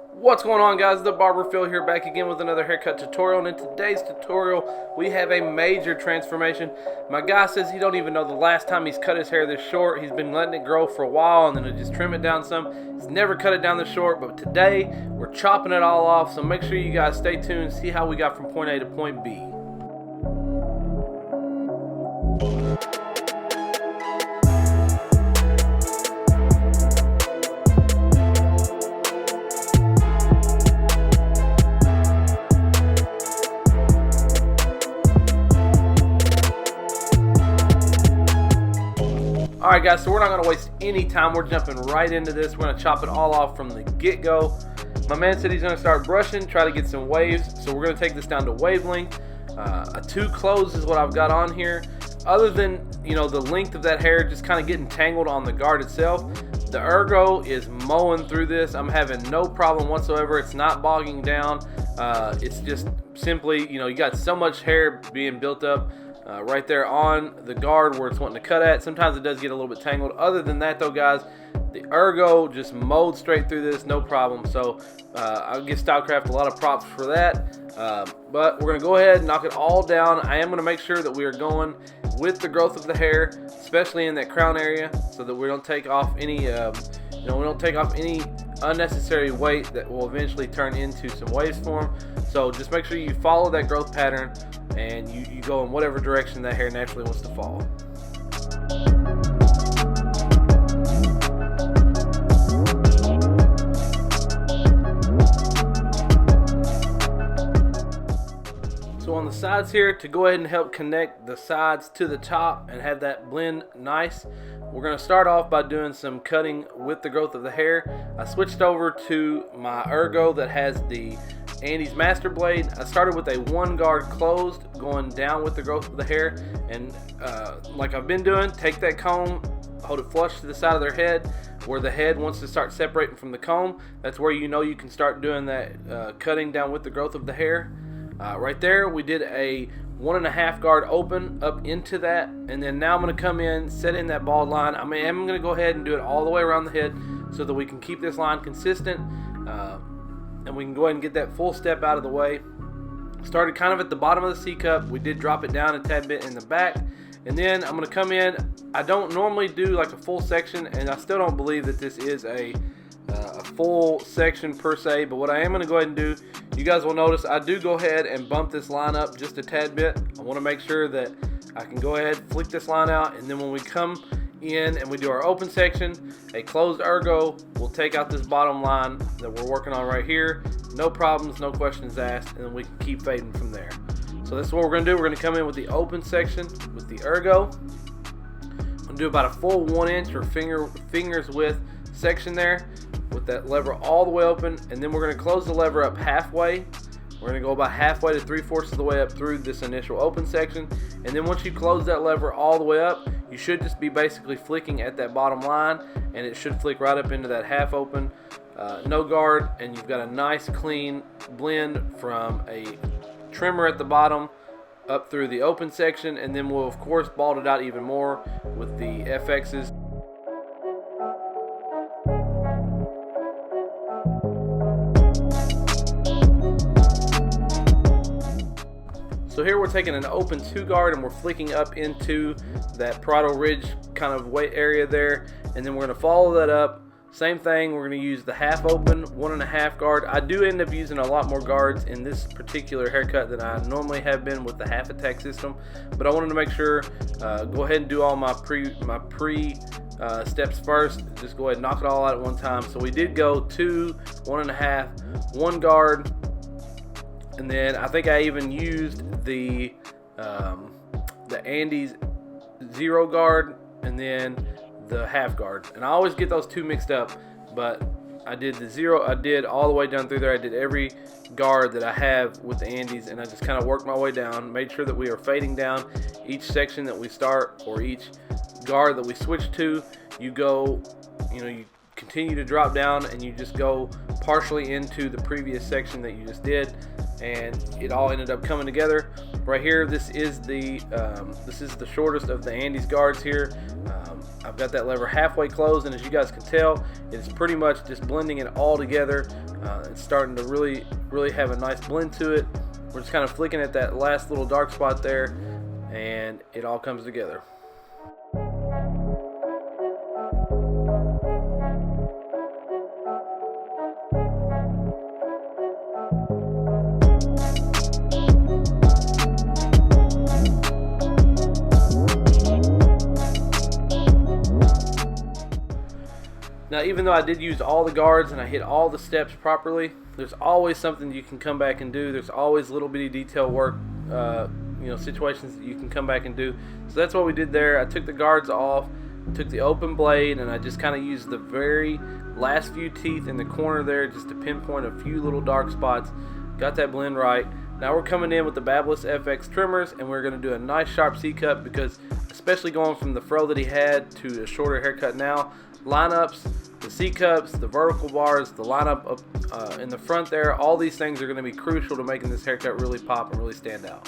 What's going on, guys? The Barber Phil here, back again with another haircut tutorial. And in today's tutorial we have a major transformation. My guy says he don't even know the last time he's cut his hair this short. He's been letting it grow for a while and then he'll just trim it down some. He's never cut it down this short, but today we're chopping it all off, so make sure you guys stay tuned and see how we got from point A to point B. Alright guys, so we're not going to waste any time. We're jumping right into this. We're going to chop it all off from the get-go. My man said he's going to start brushing, try to get some waves. So we're going to take this down to wavelength. A 2 close is what I've got on here. Other than, the length of that hair just kind of getting tangled on the guard itself, the Ergo is mowing through this. I'm having no problem whatsoever. It's not bogging down. It's just simply, you got so much hair being built up right there on the guard where it's wanting to cut at. Sometimes it does get a little bit tangled. Other than that though, guys, the Ergo just mowed straight through this, no problem. So I'll give StyleCraft a lot of props for that. But we're going to go ahead and knock it all down. I am going to make sure that we are going with the growth of the hair, especially in that crown area, so that we don't take off any unnecessary weight that will eventually turn into some waves for them. So just make sure you follow that growth pattern and you go in whatever direction that hair naturally wants to fall. So on the sides here, to go ahead and help connect the sides to the top and have that blend nice, we're going to start off by doing some cutting with the growth of the hair. I switched over to my Ergo that has the Andy's master blade. I started with a 1 guard closed, going down with the growth of the hair, and like I've been doing, take that comb, hold it flush to the side of their head where the head wants to start separating from the comb. That's where you can start doing that cutting down with the growth of the hair. Right there we did a 1.5 guard open up into that, and then now I'm going to come in, set in that bald line. I'm going to go ahead and do it all the way around the head so that we can keep this line consistent, and we can go ahead and get that full step out of the way. Started kind of at the bottom of the C cup. We did drop it down a tad bit in the back, and then I'm going to come in. I don't normally do like a full section, and I still don't believe that this is a full section per se, but what I am going to go ahead and do, you guys will notice I do go ahead and bump this line up just a tad bit. I want to make sure that I can go ahead, flick this line out, and then when we come in and we do our open section, a closed Ergo will take out this bottom line that we're working on right here. No problems, no questions asked, and then we can keep fading from there. So this is what we're going to do. We're going to come in with the open section with the Ergo. I'm going to do about a full 1 inch or fingers width section there with that lever all the way open, and then we're going to close the lever up halfway. We're going to go about halfway to 3/4 of the way up through this initial open section, and then once you close that lever all the way up, you should just be basically flicking at that bottom line, and it should flick right up into that half open, no guard, and you've got a nice clean blend from a trimmer at the bottom up through the open section, and then we'll of course bald it out even more with the FXs. So here we're taking an open 2 guard and we're flicking up into that Prado Ridge kind of weight area there, and then we're going to follow that up. Same thing, we're going to use the half open 1.5 guard. I do end up using a lot more guards in this particular haircut than I normally have been with the half attack system, but I wanted to make sure, go ahead and do all my pre steps first. Just go ahead and knock it all out at one time. So we did go 2, 1.5, 1 guard. And then I think I even used the Andy's 0 guard and then the half guard. And I always get those two mixed up, but I did the 0. I did all the way down through there. I did every guard that I have with the Andy's, and I just kind of worked my way down, made sure that we are fading down each section that we start or each guard that we switch to. You go, you continue to drop down and you just go partially into the previous section that you just did, and it all ended up coming together. Right here, this is the shortest of the Andy's guards here. I've got that lever halfway closed, and as you guys can tell, it's pretty much just blending it all together. It's starting to really have a nice blend to it. We're just kind of flicking at that last little dark spot there, and it all comes together. Now, even though I did use all the guards and I hit all the steps properly, there's always something you can come back and do. There's always little bitty detail work, situations that you can come back and do. So that's what we did there. I took the guards off, took the open blade, and I just kind of used the very last few teeth in the corner there just to pinpoint a few little dark spots. Got that blend right. Now we're coming in with the Babyliss FX trimmers, and we're going to do a nice sharp C-cut because, especially going from the fro that he had to a shorter haircut now, lineups, the C-cups, the vertical bars, the lineup up in the front there, all these things are going to be crucial to making this haircut really pop and really stand out.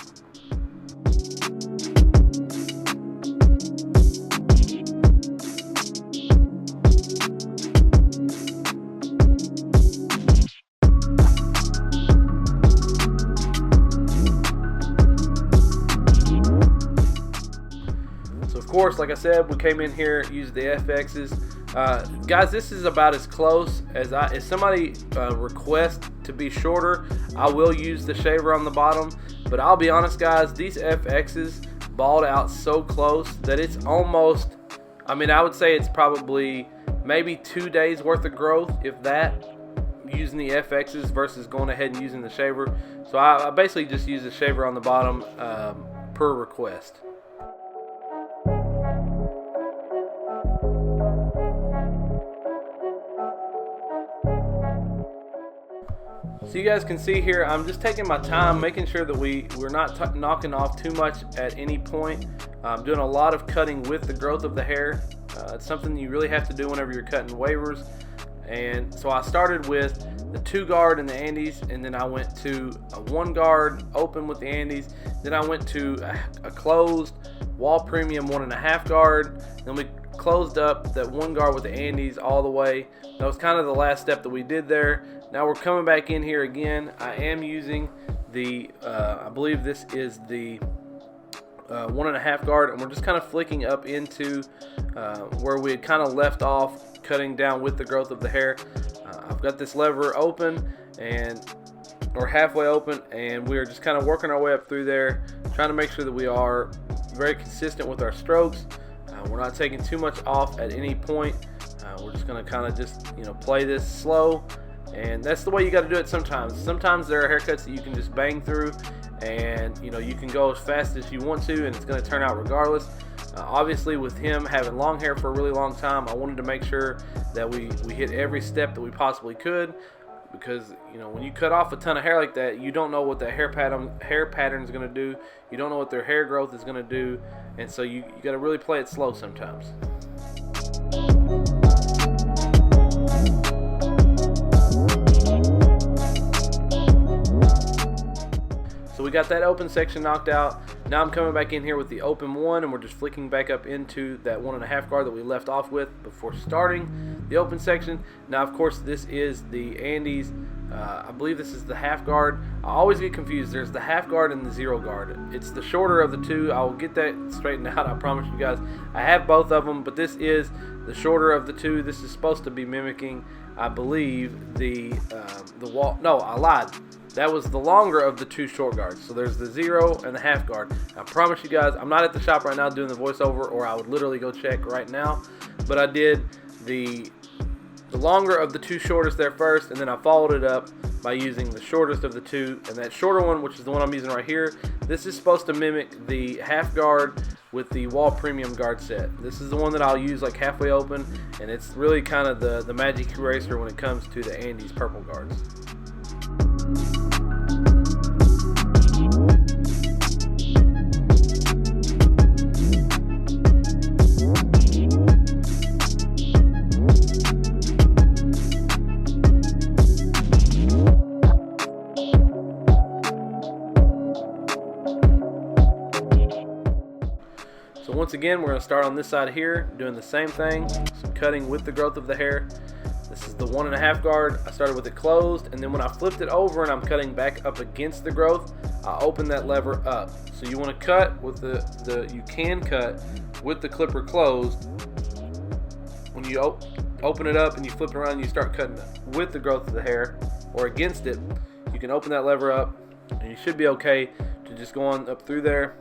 So of course, like I said, we came in here, used the FXs. Guys, this is about as close as if somebody requests to be shorter, I will use the shaver on the bottom. But I'll be honest, guys, these FXs balled out so close that it's almost, I would say it's probably maybe 2 days worth of growth, if that, using the FXs versus going ahead and using the shaver. So I basically just use the shaver on the bottom per request. So you guys can see here, I'm just taking my time, making sure that we're not knocking off too much at any point. I'm doing a lot of cutting with the growth of the hair. It's something you really have to do whenever you're cutting wavers. And so I started with the 2 guard and the Andes, and then I went to a 1 guard open with the Andes. Then I went to a closed Wahl Premium 1.5 guard. Then we closed up that 1 guard with the Andes all the way. That was kind of the last step that we did there. Now we're coming back in here again. I am using the, I believe this is the 1.5 guard, and we're just kind of flicking up into where we had kind of left off, cutting down with the growth of the hair. I've got this lever open or halfway open, and we're just kind of working our way up through there, trying to make sure that we are very consistent with our strokes. We're not taking too much off at any point. We're just going to kind of just play this slow, and that's the way you got to do it sometimes. Sometimes there are haircuts that you can just bang through, and you can go as fast as you want to, and it's going to turn out regardless. Obviously, with him having long hair for a really long time, I wanted to make sure that we hit every step that we possibly could, because when you cut off a ton of hair like that, you don't know what the hair pattern is going to do. You don't know what their hair growth is going to do, and so you got to really play it slow sometimes. So we got that open section knocked out. Now I'm coming back in here with the open 1, and we're just flicking back up into that 1.5 guard that we left off with before starting the open section. Now, of course, this is the Andes. I believe this is the half guard. I always get confused. There's the half guard and the 0 guard. It's the shorter of the 2. I will get that straightened out, I promise you guys. I have both of them, but this is the shorter of the 2. This is supposed to be mimicking, I believe, the Wahl. No, I lied. That was the longer of the 2 short guards. So there's the 0 and the half guard. I promise you guys, I'm not at the shop right now doing the voiceover, or I would literally go check right now. But I did the longer of the 2 shortest there first, and then I followed it up by using the shortest of the 2. And that shorter one, which is the one I'm using right here, this is supposed to mimic the half guard with the Wahl Premium guard set. This is the one that I'll use like halfway open, and it's really kind of the magic eraser when it comes to the Andes purple guards. once again, we're going to start on this side here, doing the same thing, so cutting with the growth of the hair. This is the 1.5 guard. I started with it closed, and then when I flipped it over and I'm cutting back up against the growth, I open that lever up. So you want to cut with you can cut with the clipper closed. When you open it up and you flip it around and you start cutting with the growth of the hair or against it, you can open that lever up and you should be okay to just go on up through there.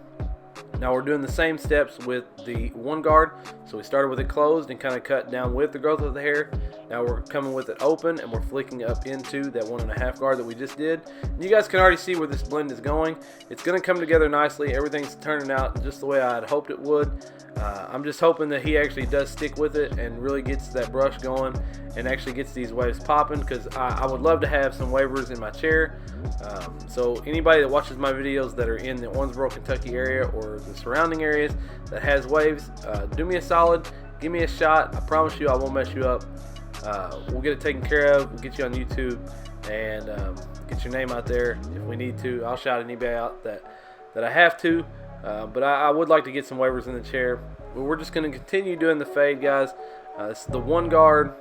Now we're doing the same steps with the 1 guard. So we started with it closed and kind of cut down with the growth of the hair. Now we're coming with it open and we're flicking up into that 1.5 guard that we just did. And you guys can already see where this blend is going. It's going to come together nicely. Everything's turning out just the way I had hoped it would. I'm just hoping that he actually does stick with it and really gets that brush going and actually gets these waves popping, because I would love to have some wavers in my chair. So anybody that watches my videos that are in the Owensboro, Kentucky area or the surrounding areas that has waves, do me a solid, give me a shot. I promise you I won't mess you up. We'll get it taken care of. We'll get you on YouTube and get your name out there if we need to. I'll shout anybody out that I have to. But I would like to get some wavers in the chair. But we're just going to continue doing the fade, guys. This is the 1 guard.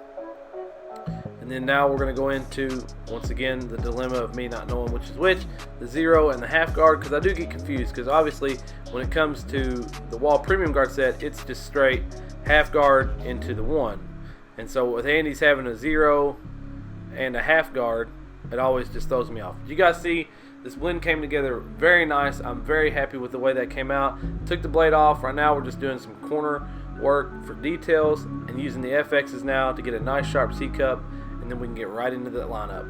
And then now we're going to go into, once again, the dilemma of me not knowing which is which, the 0 and the half guard, because I do get confused, because obviously when it comes to the Wahl Premium Guard set, it's just straight half guard into the 1. And so with Andy's having a 0 and a half guard, it always just throws me off. You guys see, this blend came together very nice. I'm very happy with the way that came out. Took the blade off. Right now we're just doing some corner work for details and using the FXs now to get a nice sharp C cup, and then we can get right into that lineup.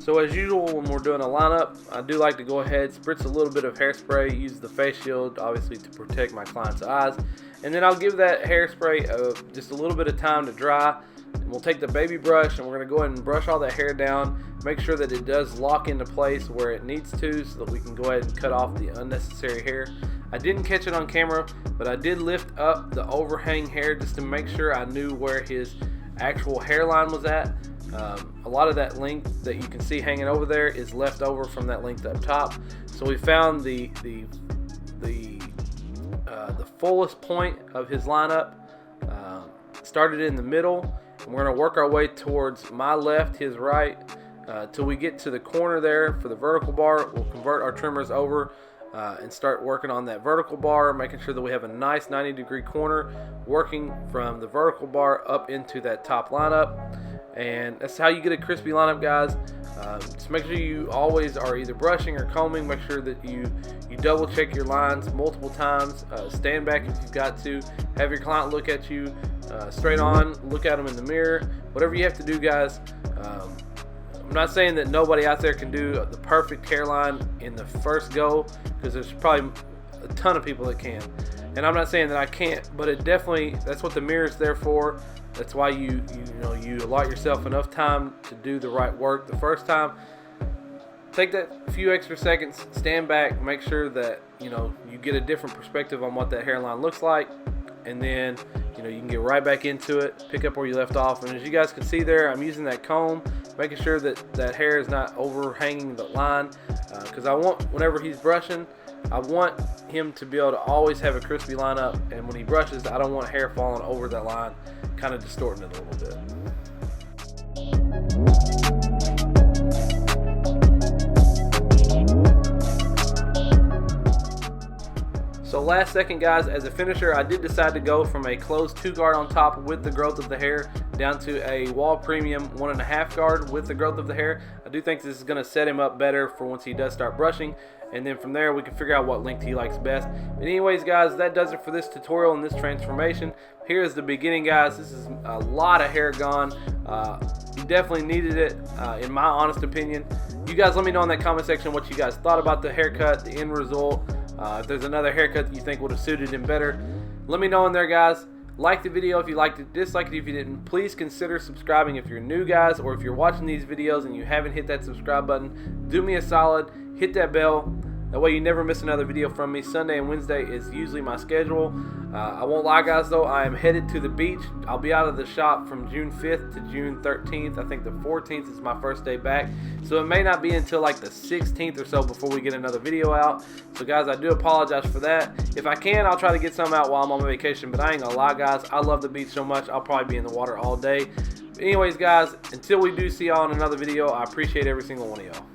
So as usual, when we're doing a lineup, I do like to go ahead, spritz a little bit of hairspray, use the face shield obviously to protect my client's eyes, and then I'll give that hairspray just a little bit of time to dry. And we'll take the baby brush and we're going to go ahead and brush all that hair down, make sure that it does lock into place where it needs to, so that we can go ahead and cut off the unnecessary hair. I didn't catch it on camera, but I did lift up the overhang hair just to make sure I knew where his actual hairline was at. A lot of that length that you can see hanging over there is left over from that length up top. So we found the fullest point of his lineup, started in the middle, and we're going to work our way towards my left, his right, till we get to the corner there for the vertical bar. We'll convert our trimmers over and start working on that vertical bar, making sure that we have a nice 90-degree corner, working from the vertical bar up into that top lineup. And that's how you get a crispy lineup, guys. Just make sure you always are either brushing or combing. Make sure that you double check your lines multiple times. Stand back if you've got to. Have your client look at you straight on. Look at them in the mirror. Whatever you have to do, guys. I'm not saying that nobody out there can do the perfect hairline in the first go, because there's probably a ton of people that can. And I'm not saying that I can't, but it definitely, that's what the mirror is there for. That's why you allot yourself enough time to do the right work the first time. Take that few extra seconds, stand back, make sure that you get a different perspective on what that hairline looks like, and then you can get right back into it, pick up where you left off. And as you guys can see there, I'm using that comb, making sure that that hair is not overhanging the line, because I want, whenever he's brushing, I want him to be able to always have a crispy lineup, and when he brushes, I don't want hair falling over that line, kind of distorting it a little bit. So last second, guys, as a finisher, I did decide to go from a closed 2 guard on top with the growth of the hair down to a Wahl Premium 1.5 guard with the growth of the hair. I do think this is going to set him up better for once he does start brushing, and then from there we can figure out what length he likes best. But anyways, guys, that does it for this tutorial and this transformation. Here is the beginning, guys. This is a lot of hair gone. You definitely needed it, in my honest opinion. You guys let me know in that comment section what you guys thought about the haircut, the end result. If there's another haircut that you think would have suited him better, let me know in there, guys. Like the video if you liked it, dislike it if you didn't. Please consider subscribing if you're new, guys, or if you're watching these videos and you haven't hit that subscribe button, do me a solid, hit that bell. That way you never miss another video from me. Sunday and Wednesday is usually my schedule. I won't lie, guys, though. I am headed to the beach. I'll be out of the shop from June 5th to June 13th. I think the 14th is my first day back. So it may not be until like the 16th or so before we get another video out. So, guys, I do apologize for that. If I can, I'll try to get some out while I'm on vacation. But I ain't gonna lie, guys. I love the beach so much. I'll probably be in the water all day. Anyways, guys, until we do see y'all in another video, I appreciate every single one of y'all.